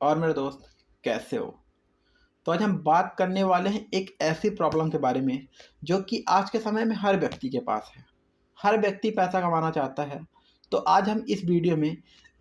और मेरे दोस्त, कैसे हो? तो आज हम बात करने वाले हैं एक ऐसी प्रॉब्लम के बारे में जो कि आज के समय में हर व्यक्ति के पास है। हर व्यक्ति पैसा कमाना चाहता है। तो आज हम इस वीडियो में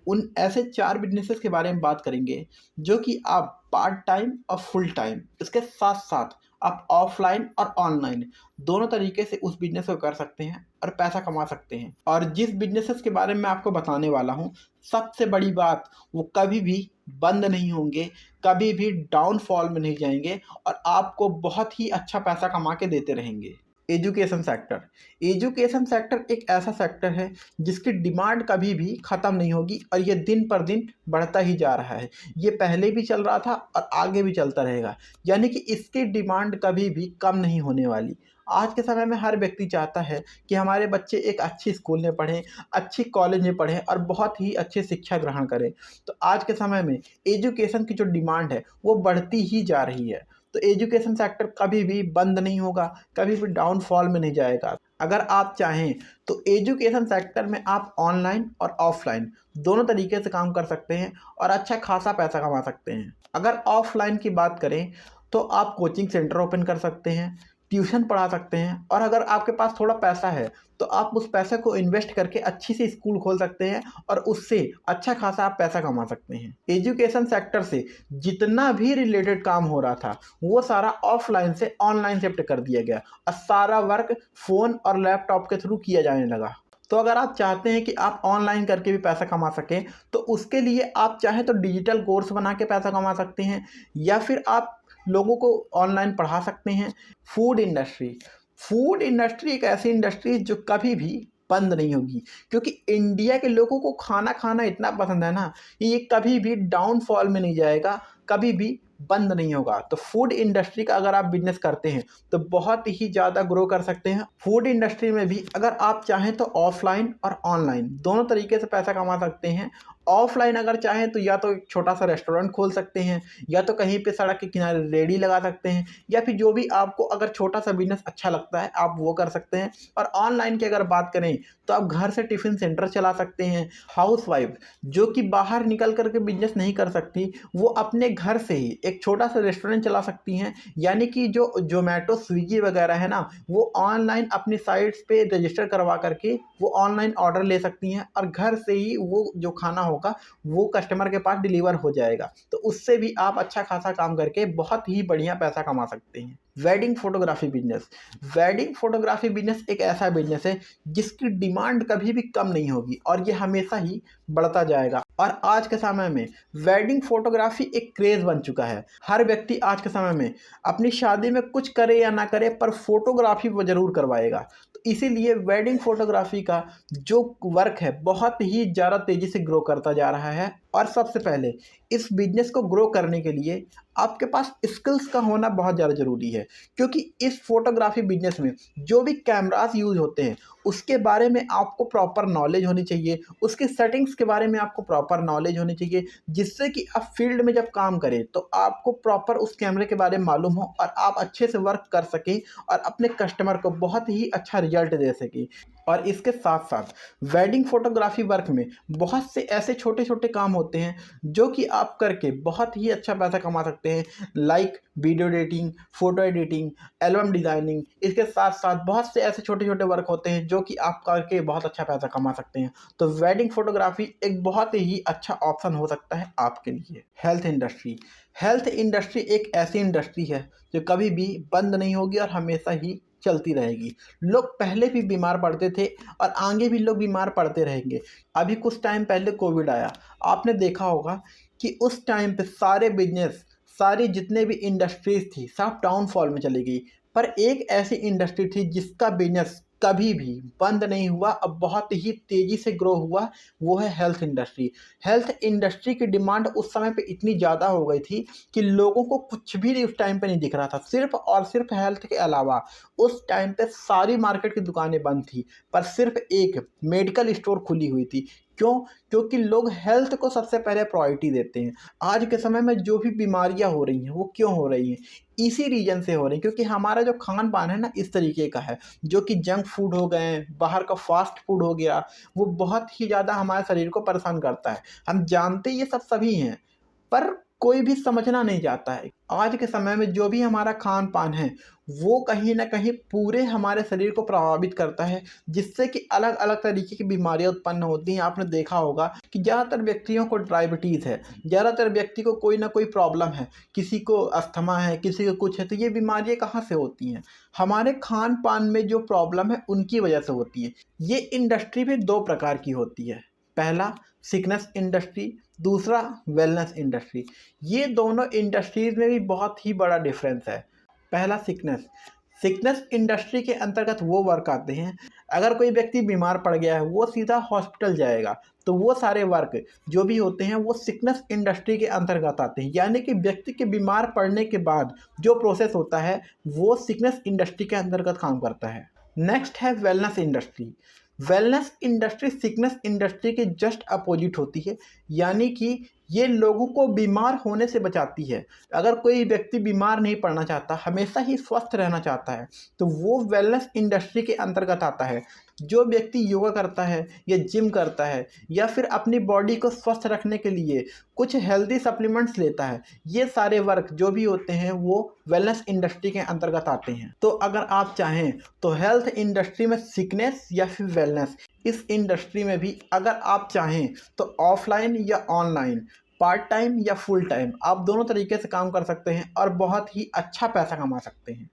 उन ऐसे 4 बिज़नेसेस के बारे में बात करेंगे जो कि आप पार्ट टाइम और फुल टाइम इसके साथ-साथ आप ऑफ़लाइन और ऑनलाइन दोनों तरीके से उस बिज़नेस को कर सकते हैं और पैसा कमा सकते हैं। और जिस बिज़नेसेस के बारे में आपको बताने वाला हूँ, सबसे बड़ी बात, वो कभी भी बंद नहीं होंगे, कभी भी डाउनफॉल में नहीं जाएँगे और आपको बहुत ही अच्छा पैसा कमा के देते रहेंगे। Education sector. एजुकेशन सेक्टर एक ऐसा सेक्टर है जिसकी डिमांड कभी भी ख़त्म नहीं होगी और ये दिन पर दिन बढ़ता ही जा रहा है। ये पहले भी चल रहा था और आगे भी चलता रहेगा। यानी कि इसकी डिमांड कभी भी कम नहीं होने वाली। आज के समय में हर व्यक्ति चाहता है कि हमारे बच्चे एक अच्छी स्कूल में पढ़ें, अच्छी कॉलेज में पढ़ें और बहुत ही अच्छी शिक्षा ग्रहण करें। तो आज के समय में एजुकेशन की जो डिमांड है वो बढ़ती ही जा रही है। तो एजुकेशन सेक्टर कभी भी बंद नहीं होगा, कभी भी डाउनफॉल में नहीं जाएगा। अगर आप चाहें तो एजुकेशन सेक्टर में आप ऑनलाइन और ऑफलाइन दोनों तरीके से काम कर सकते हैं और अच्छा खासा पैसा कमा सकते हैं। अगर ऑफलाइन की बात करें तो आप कोचिंग सेंटर ओपन कर सकते हैं, ट्यूशन पढ़ा सकते हैं और अगर आपके पास थोड़ा पैसा है तो आप उस पैसे को इन्वेस्ट करके अच्छी सी स्कूल खोल सकते हैं और उससे अच्छा खासा आप पैसा कमा सकते हैं। एजुकेशन सेक्टर से जितना भी रिलेटेड काम हो रहा था वो सारा ऑफलाइन से ऑनलाइन शिफ्ट कर दिया गया और सारा वर्क फ़ोन और लैपटॉप के थ्रू किया जाने लगा। तो अगर आप चाहते हैं कि आप ऑनलाइन करके भी पैसा कमा सकें तो उसके लिए आप चाहें तो डिजिटल कोर्स बना के पैसा कमा सकते हैं या फिर आप लोगों को ऑनलाइन पढ़ा सकते हैं। Food industry. फूड इंडस्ट्री एक ऐसी इंडस्ट्री जो कभी भी बंद नहीं होगी क्योंकि इंडिया के लोगों को खाना खाना इतना पसंद है ना, ये कभी भी डाउनफॉल में नहीं जाएगा, कभी भी बंद नहीं होगा। तो फूड इंडस्ट्री का अगर आप बिजनेस करते हैं तो बहुत ही ज़्यादा ग्रो कर सकते हैं। फूड इंडस्ट्री में भी अगर आप चाहें तो ऑफलाइन और ऑनलाइन दोनों तरीके से पैसा कमा सकते हैं। ऑफलाइन अगर चाहें तो या तो एक छोटा सा रेस्टोरेंट खोल सकते हैं या तो कहीं पे सड़क के किनारे रेडी लगा सकते हैं या फिर जो भी आपको अगर छोटा सा बिजनेस अच्छा लगता है आप वो कर सकते हैं। और ऑनलाइन की अगर बात करें तो आप घर से टिफ़िन सेंटर चला सकते हैं। हाउसवाइफ जो कि बाहर निकल कर के बिजनेस नहीं कर सकती वो अपने घर से ही एक छोटा सा रेस्टोरेंट चला सकती हैं। यानी कि जो जोमेटो स्विगी वगैरह है ना, वो ऑनलाइन अपनी साइट्स पे रजिस्टर करवा करके वो ऑनलाइन ऑर्डर ले सकती हैं और घर से ही वो जो खाना होगा वो कस्टमर के पास डिलीवर हो जाएगा। तो उससे भी आप अच्छा खासा काम करके बहुत ही बढ़िया पैसा कमा सकते हैं। Wedding photography business. Wedding photography business एक ऐसा बिजनेस है जिसकी डिमांड कभी भी कम नहीं होगी और ये हमेशा ही बढ़ता जाएगा। और आज के समय में वेडिंग फोटोग्राफी एक क्रेज़ बन चुका है। हर व्यक्ति आज के समय में अपनी शादी में कुछ करे या ना करे पर फोटोग्राफी वो ज़रूर करवाएगा। तो इसीलिए वेडिंग फोटोग्राफी का जो वर्क है बहुत ही ज़्यादा तेज़ी से ग्रो करता जा रहा है। और सबसे पहले इस बिजनेस को ग्रो करने के लिए आपके पास स्किल्स का होना बहुत ज़्यादा ज़रूरी है क्योंकि इस फोटोग्राफी बिजनेस में जो भी कैमरास यूज़ होते हैं उसके बारे में आपको प्रॉपर नॉलेज होनी चाहिए, उसकी सेटिंग्स के बारे में आपको प्रॉपर नॉलेज होनी चाहिए जिससे कि आप फील्ड में जब काम करें तो आपको प्रॉपर उस कैमरे के बारे में मालूम हो और आप अच्छे से वर्क कर सकें और अपने कस्टमर को बहुत ही अच्छा रिजल्ट दे सकें। और इसके साथ साथ वेडिंग फोटोग्राफी वर्क में बहुत से ऐसे छोटे छोटे काम होते हैं जो कि आप करके बहुत ही अच्छा पैसा कमा सकते हैं, like video editing, photo editing, album designing. इसके साथ साथ बहुत से ऐसे छोटे छोटे वर्क होते हैं जो कि आप करके बहुत अच्छा पैसा कमा सकते हैं। तो वेडिंग फोटोग्राफी एक बहुत ही अच्छा ऑप्शन हो सकता है आपके लिए। Health industry. हेल्थ इंडस्ट्री एक ऐसी इंडस्ट्री है जो कभी भी बंद नहीं होगी और हमेशा ही चलती रहेगी। लोग पहले भी बीमार पड़ते थे और आगे भी लोग बीमार पड़ते रहेंगे। अभी कुछ टाइम पहले कोविड आया, आपने देखा होगा कि उस टाइम पे सारे बिजनेस, सारी जितने भी इंडस्ट्रीज़ थी सब डाउनफॉल में चली गई। पर एक ऐसी इंडस्ट्री थी जिसका बिजनेस कभी भी बंद नहीं हुआ, अब बहुत ही तेज़ी से ग्रो हुआ, वो है हेल्थ इंडस्ट्री। हेल्थ इंडस्ट्री की डिमांड उस समय पे इतनी ज़्यादा हो गई थी कि लोगों को कुछ भी उस टाइम पे नहीं दिख रहा था। सिर्फ़ और सिर्फ़ हेल्थ के अलावा उस टाइम पे सारी मार्केट की दुकानें बंद थी, पर सिर्फ़ एक मेडिकल स्टोर खुली हुई थी। क्यों? क्योंकि लोग हेल्थ को सबसे पहले प्रायोरिटी देते हैं। आज के समय में जो भी बीमारियाँ हो रही हैं, वो क्यों हो रही हैं? इसी रीज़न से हो रही हैं क्योंकि हमारा जो खान-पान है ना इस तरीके का है, जो कि जंक फूड हो गए हैं, बाहर का फ़ास्ट फूड हो गया, वो बहुत ही ज़्यादा हमारे शरीर को परेशान करता है। हम जानते ये सब सभी हैं, पर कोई भी समझना नहीं चाहता है। आज के समय में जो भी हमारा खान-पान है, वो कहीं न कहीं पूरे हमारे शरीर को प्रभावित करता है, जिससे कि अलग-अलग तरीके की बीमारियाँ उत्पन्न होती हैं। आपने देखा होगा कि ज़्यादातर व्यक्तियों को डायबिटीज़ है, ज़्यादातर व्यक्ति को कोई न कोई प्रॉब्लम है, किसी को अस्थमा है, किसी को कुछ है, तो ये बीमारियाँ कहाँ से होती हैं? हमारे खान-पान में जो प्रॉब्लम है, उनकी वजह से होती है। ये इंडस्ट्री भी 2 प्रकार की होती है। पहला सिकनेस इंडस्ट्री, दूसरा वेलनेस इंडस्ट्री। ये दोनों इंडस्ट्रीज़ में भी बहुत ही बड़ा डिफरेंस है। पहला सिकनेस, सिकनेस इंडस्ट्री के अंतर्गत वो वर्क आते हैं, अगर कोई व्यक्ति बीमार पड़ गया है वो सीधा हॉस्पिटल जाएगा, तो वो सारे वर्क जो भी होते हैं वो सिकनेस इंडस्ट्री के अंतर्गत आते हैं। यानी कि व्यक्ति के बीमार पड़ने के बाद जो प्रोसेस होता है वो सिकनेस इंडस्ट्री के अंतर्गत काम करता है। नेक्स्ट है wellness industry. Wellness industry sickness industry के जस्ट अपोजिट होती है, यानी कि ये लोगों को बीमार होने से बचाती है। अगर कोई व्यक्ति बीमार नहीं पड़ना चाहता, हमेशा ही स्वस्थ रहना चाहता है, तो वो वेलनेस इंडस्ट्री के अंतर्गत आता है। जो व्यक्ति योगा करता है या जिम करता है या फिर अपनी बॉडी को स्वस्थ रखने के लिए कुछ हेल्दी सप्लीमेंट्स लेता है, ये सारे वर्क जो भी होते हैं वो वेलनेस इंडस्ट्री के अंतर्गत आते हैं। तो अगर आप चाहें तो हेल्थ इंडस्ट्री में सिकनेस या फिर वेलनेस, इस इंडस्ट्री में भी अगर आप चाहें तो ऑफलाइन या ऑनलाइन, पार्ट टाइम या फुल टाइम, आप दोनों तरीके से काम कर सकते हैं और बहुत ही अच्छा पैसा कमा सकते हैं।